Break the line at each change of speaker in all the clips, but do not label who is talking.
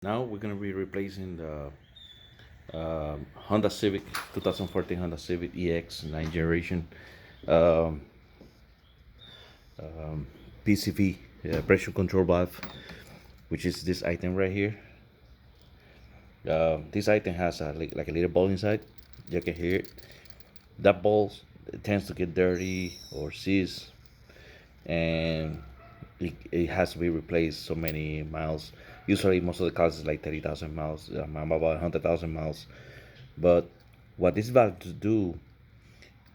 Now we're gonna be replacing the Honda Civic 2014 Honda Civic EX 9th generation um, PCV pressure control valve, which is this item right here. This item has like a little ball inside. You can hear it. That ball tends to get dirty or seized, and it has to be replaced so many miles. Usually, most of the cars is like 30,000 miles. I'm about 100,000 miles. But what this valve to do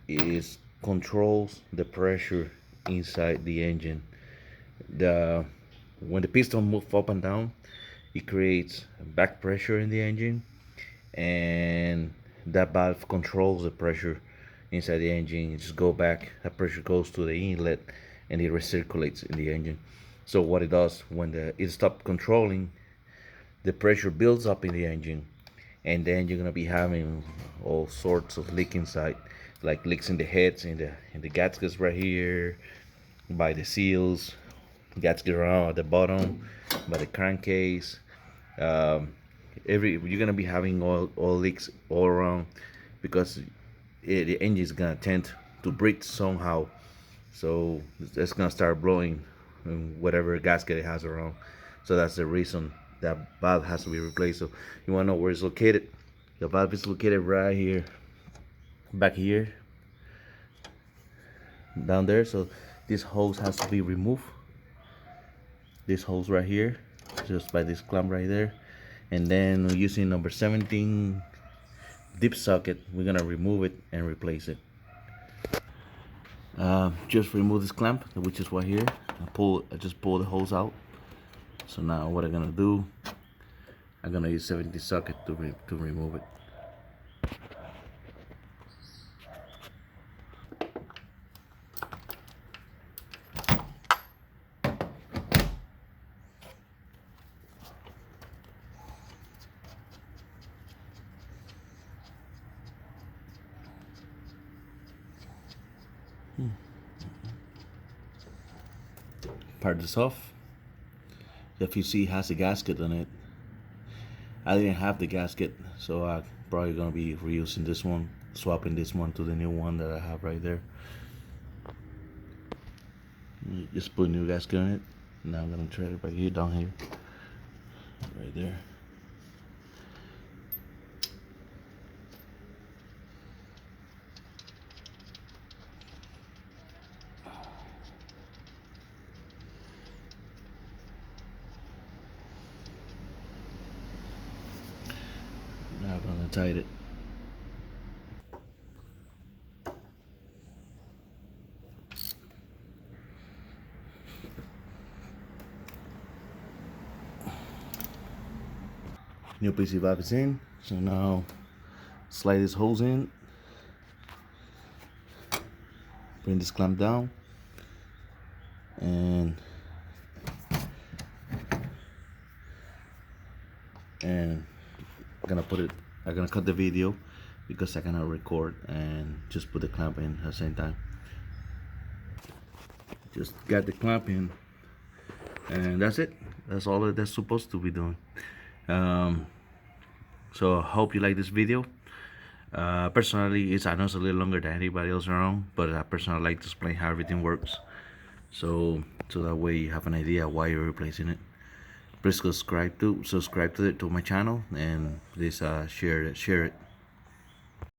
is controls the pressure inside the engine. The When the piston move up and down, it creates back pressure in the engine, and that valve controls the pressure inside the engine. It just go back. That pressure goes to the inlet, and it recirculates in the engine. So what it does when it stops controlling, the pressure builds up in the engine, and then you're gonna be having all sorts of leak inside, like leaks in the heads, in the gaskets right here, by the seals, gasket around at the bottom, by the crankcase. Um, every You're gonna be having all leaks all around because the engine is gonna tend to breathe somehow, so it's gonna start blowing in whatever gasket it has around. So that's the reason that valve has to be replaced. So you wanna know where it's located? The valve is located right here, back here, down there. So this hose has to be removed. This hose right here, just by this clamp right there, and then using number 17 dip socket, we're gonna remove it and replace it. Just remove this clamp, which is right here. I just pull the hose out. So now what I'm gonna do, I'm gonna use 70 socket to remove it. Part this off. If you see, it has a gasket on it. I didn't have the gasket, so I'm probably gonna be reusing this one, swapping this one to the new one that I have right there. Just put a new gasket on it. Now I'm gonna try it right here, down here, right there. Now I'm gonna tighten it. New PC valve is in. So now slide this hose in, bring this clamp down, and I'm gonna cut the video because I cannot record and just put the clamp in at the same time. Just got the clamp in, and that's it. That's all that's supposed to be doing. So I hope you like this video. Personally, I know it's a little longer than anybody else around, but I personally like to explain how everything works. So that way you have an idea why you're replacing it. Please subscribe to my channel, and please share it.